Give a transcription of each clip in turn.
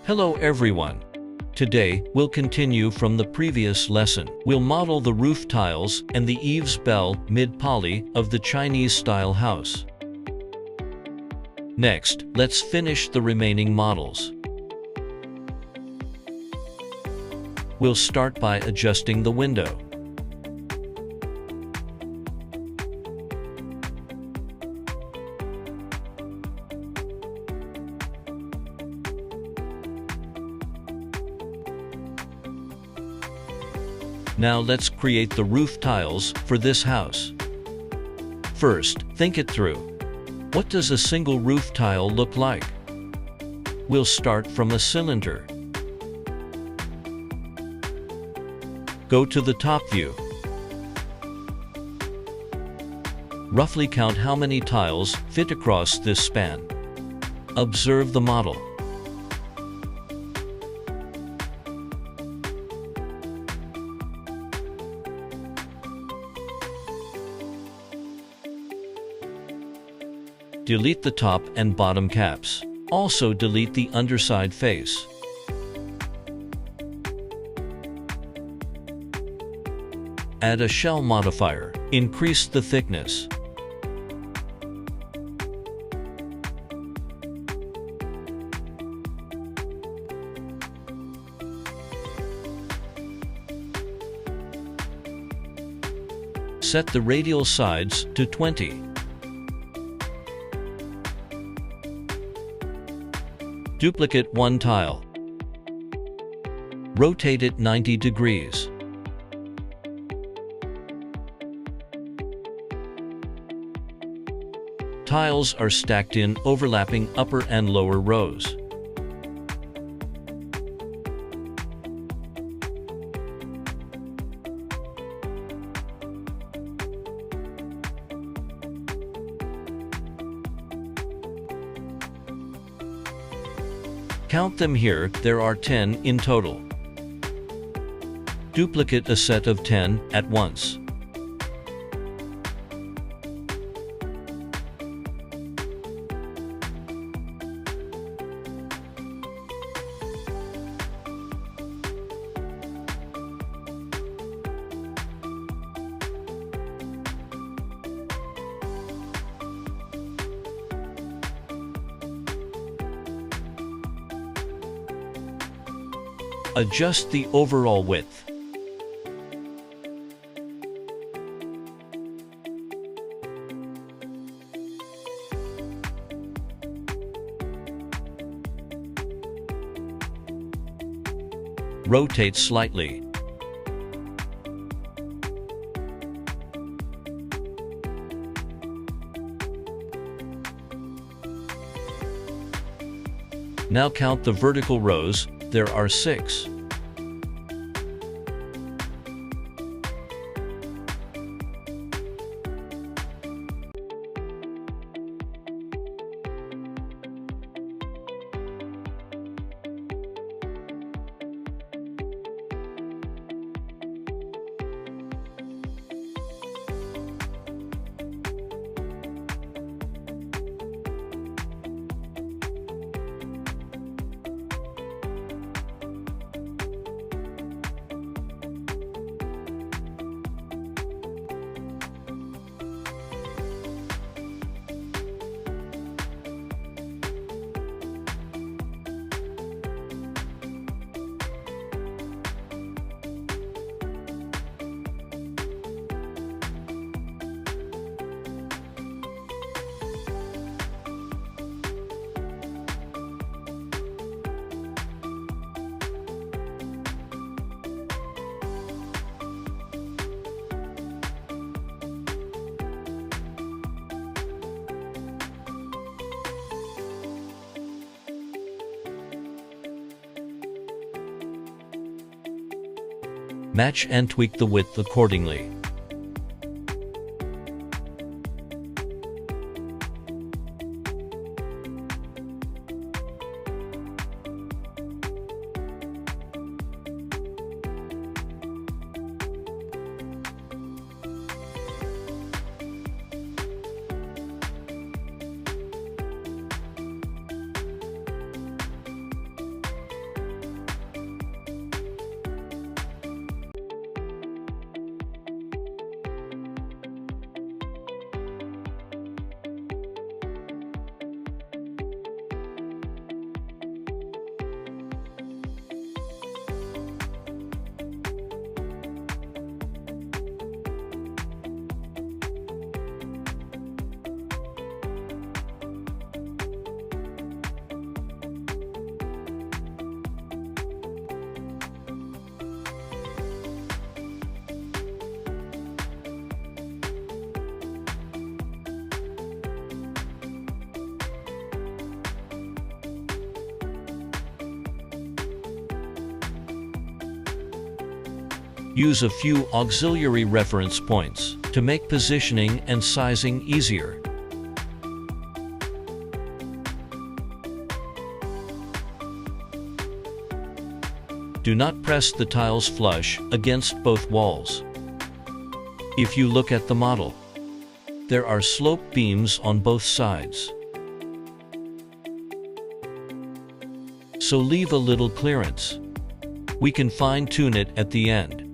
Hello everyone. Today, we'll continue from the previous lesson. We'll model the roof tiles and the eaves bell mid-poly of the Chinese-style house. Next, let's finish the remaining models. We'll start by adjusting the window. Now let's create the roof tiles for this house. First, think it through. What does a single roof tile look like? We'll start from a cylinder. Go to the top view. Roughly count how many tiles fit across this span. Observe the model. Delete the top and bottom caps. Also delete the underside face. Add a shell modifier. Increase the thickness. Set the radial sides to 20. Duplicate one tile. Rotate it 90 degrees. Tiles are stacked in overlapping upper and lower rows. Count them here, there are 10 in total. Duplicate a set of 10 at once. Adjust the overall width. Rotate slightly. Now count the vertical rows. There are 6. Match and tweak the width accordingly. Use a few auxiliary reference points to make positioning and sizing easier. Do not press the tiles flush against both walls. If you look at the model, there are slope beams on both sides. So leave a little clearance. We can fine-tune it at the end.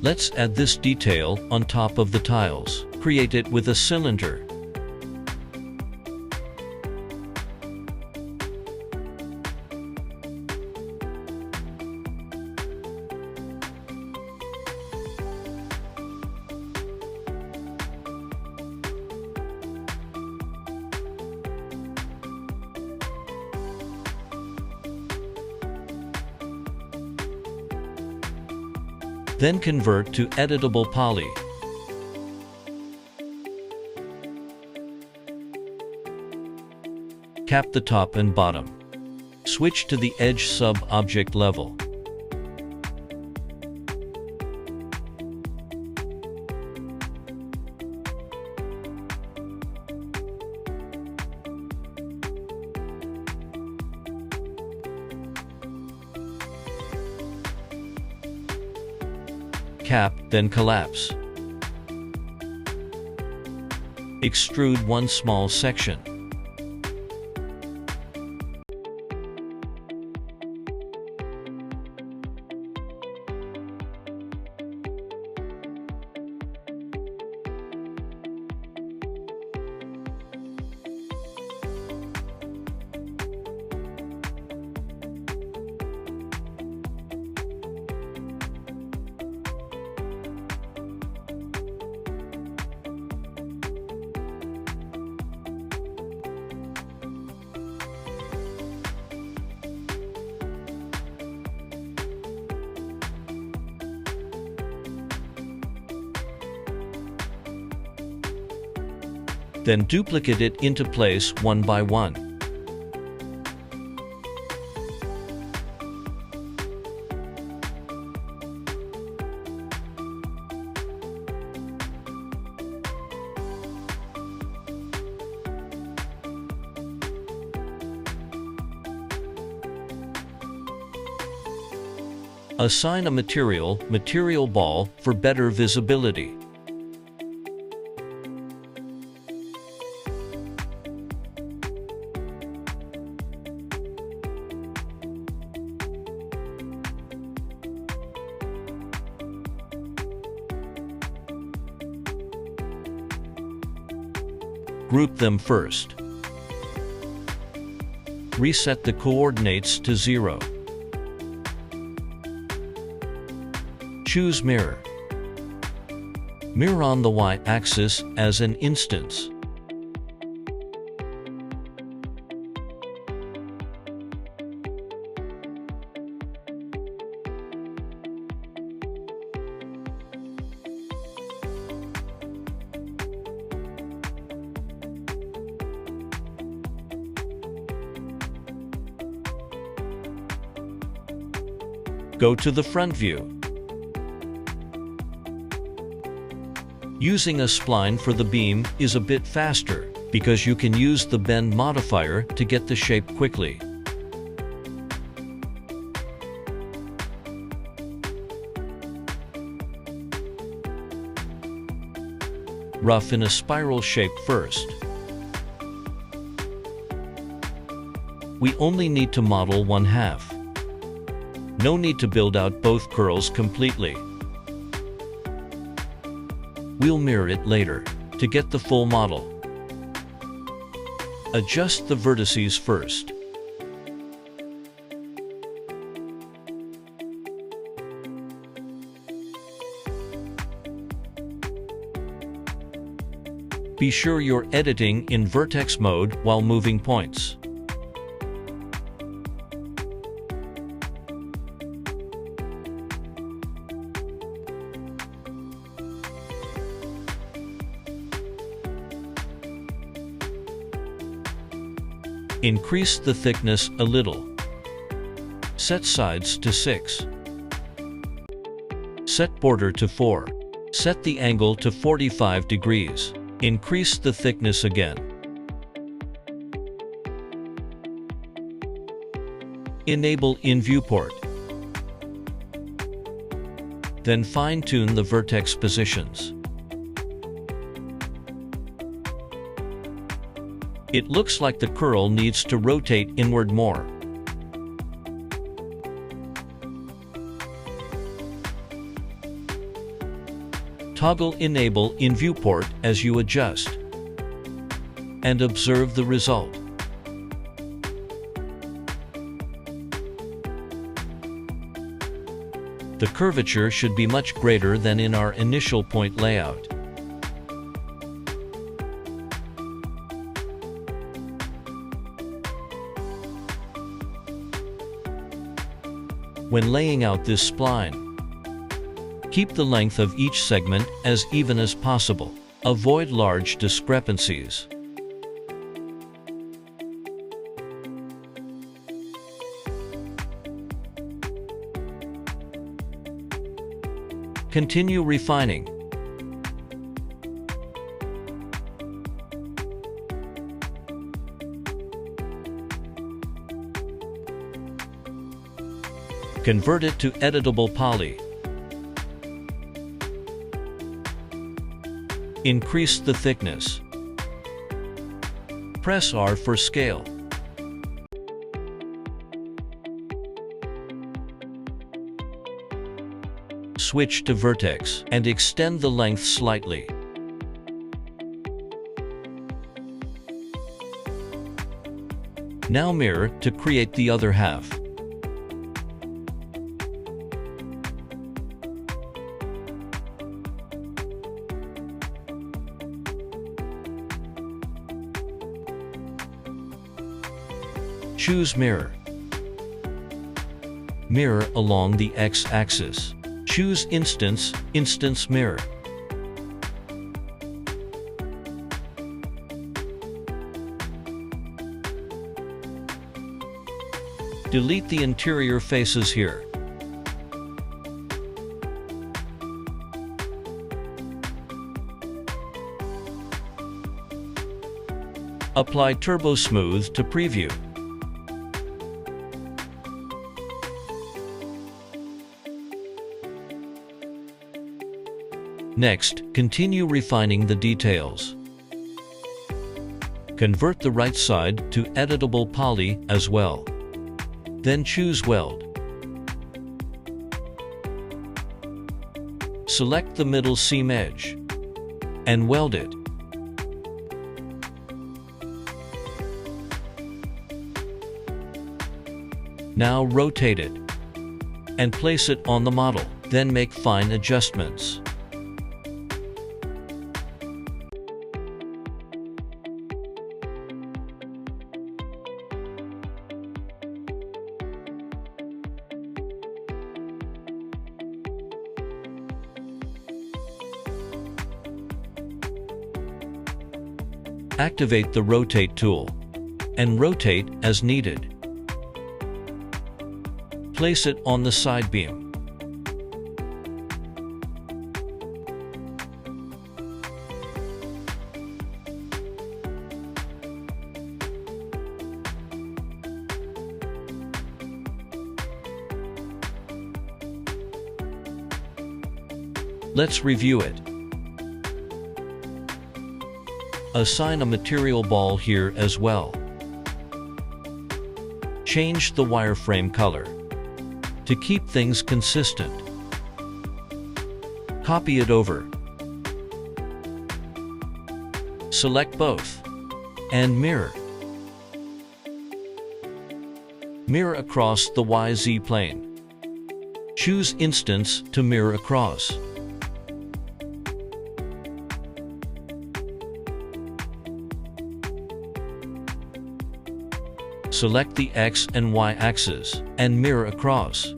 Let's add this detail on top of the tiles. Create it with a cylinder. Then convert to editable poly. Cap the top and bottom. Switch to the edge sub-object level. Cap, then collapse. Extrude one small section. Then duplicate it into place one by one. Assign a material ball for better visibility. Group them first. Reset the coordinates to 0. Choose Mirror. Mirror on the y-axis as an instance. Go to the front view. Using a spline for the beam is a bit faster because you can use the bend modifier to get the shape quickly. rough in a spiral shape first. We only need to model one half. No need to build out both curls completely. We'll mirror it later to get the full model. Adjust the vertices first. Be sure you're editing in vertex mode while moving points. Increase the thickness a little. Set sides to 6. Set border to 4. Set the angle to 45 degrees. Increase the thickness again. Enable in viewport. Then fine-tune the vertex positions. It looks like the curl needs to rotate inward more. Toggle Enable in viewport as you adjust. And observe the result. The curvature should be much greater than in our initial point layout. When laying out this spline, keep the length of each segment as even as possible. Avoid large discrepancies. Continue refining. Convert it to editable poly. Increase the thickness. Press R for scale. Switch to vertex and extend the length slightly. Now mirror to create the other half. Choose Mirror. Mirror along the x-axis. Choose Instance Mirror. Delete the interior faces here. Apply Turbo Smooth to preview. Next, continue refining the details. Convert the right side to editable poly as well. Then choose Weld. Select the middle seam edge and weld it. Now rotate it and place it on the model. Then make fine adjustments. Activate the Rotate tool and rotate as needed. Place it on the side beam. Let's review it. Assign a material ball here as well. Change the wireframe color to keep things consistent. Copy it over. Select both and mirror. Mirror across the YZ plane. Choose Instance to mirror across. Select the X and Y axes and mirror across.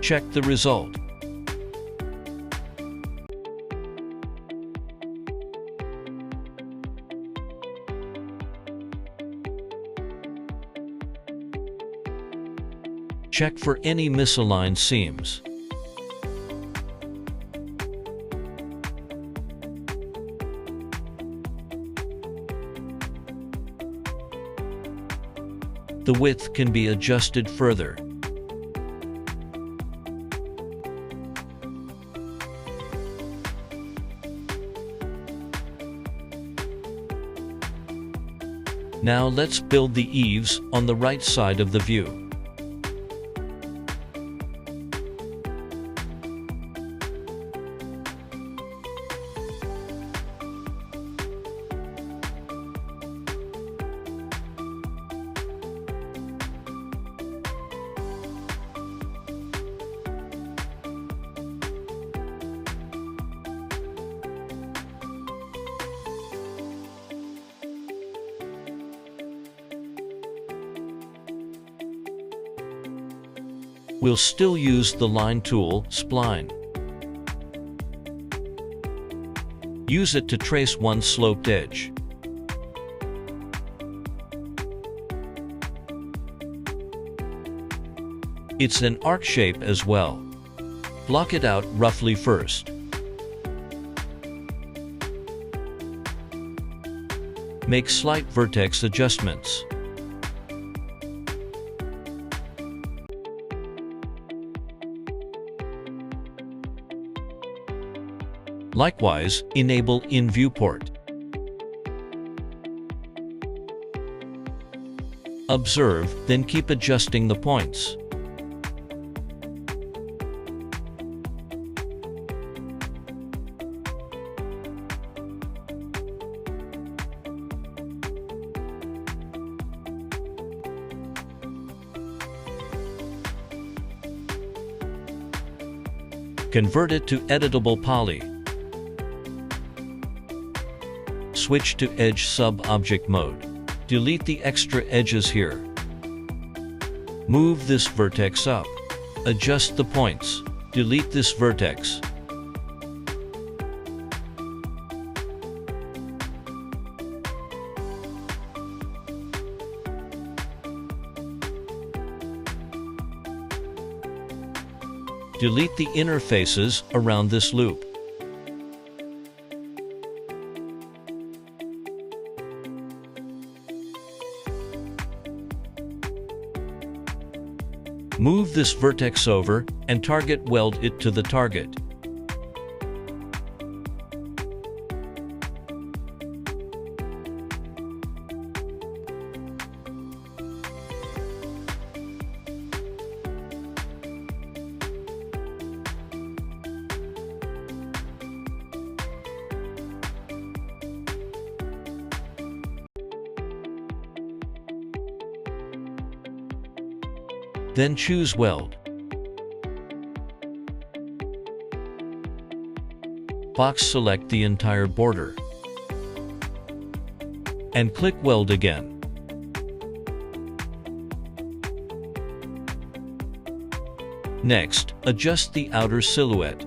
Check the result. Check for any misaligned seams. The width can be adjusted further. Now let's build the eaves on the right side of the view. We'll still use the line tool, spline. Use it to trace one sloped edge. It's an arc shape as well. Block it out roughly first. Make slight vertex adjustments. Likewise, enable In Viewport. Observe, then keep adjusting the points. Convert it to editable poly. Switch to Edge Sub-Object mode. Delete the extra edges here. Move this vertex up. Adjust the points. Delete this vertex. Delete the inner faces around this loop. Move this vertex over and target weld it to the target. Then choose Weld. Box select the entire border. And click Weld again. Next, adjust the outer silhouette.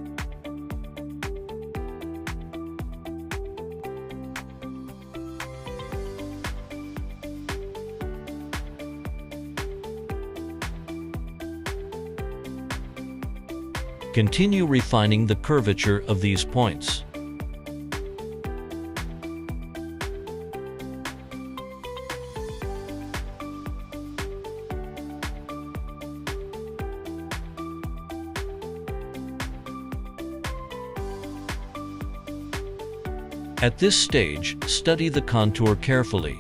Continue refining the curvature of these points. At this stage, study the contour carefully.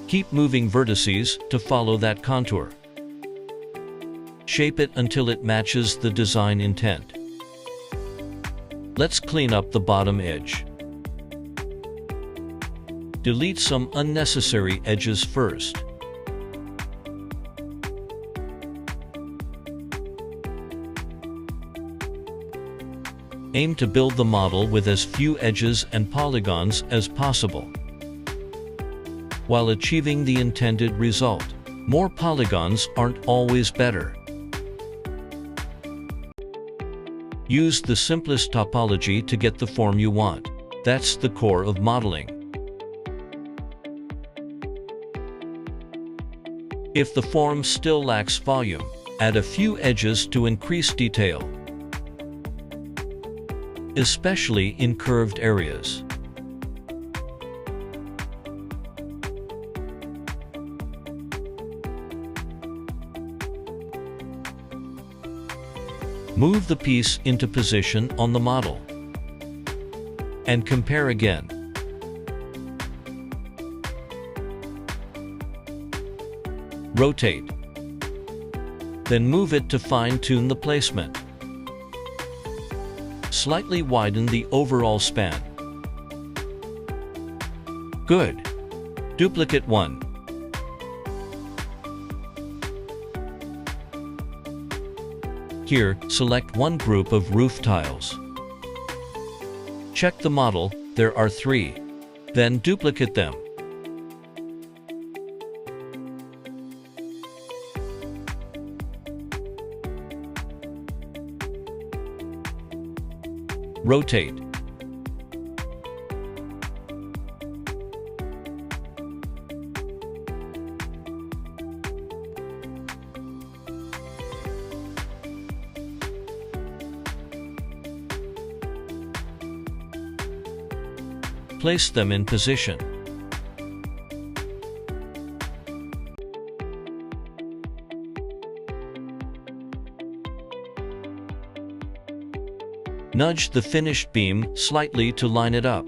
Keep moving vertices to follow that contour. Shape it until it matches the design intent. Let's clean up the bottom edge. Delete some unnecessary edges first. Aim to build the model with as few edges and polygons as possible, while achieving the intended result. More polygons aren't always better. Use the simplest topology to get the form you want. That's the core of modeling. If the form still lacks volume, add a few edges to increase detail, especially in curved areas. Move the piece into position on the model and compare again. Rotate. Then move it to fine-tune the placement. Slightly widen the overall span. Good. Duplicate 1. Here, select one group of roof tiles. Check the model, there are 3. Then duplicate them. Rotate. Place them in position. Nudge the finished beam slightly to line it up.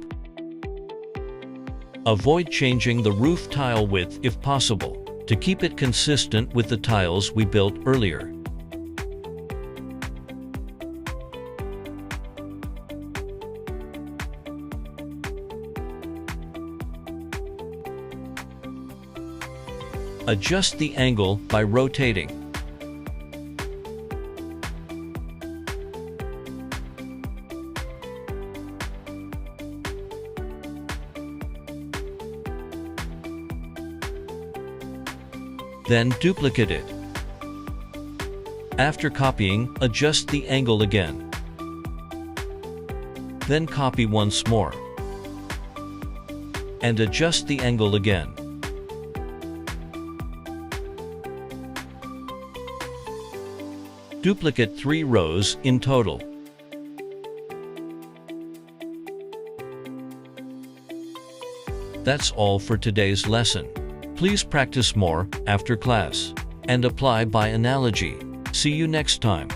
Avoid changing the roof tile width if possible, to keep it consistent with the tiles we built earlier. Adjust the angle by rotating. Then duplicate it. After copying, adjust the angle again. Then copy once more. And adjust the angle again. Duplicate 3 rows in total. That's all for today's lesson. Please practice more after class and apply by analogy. See you next time.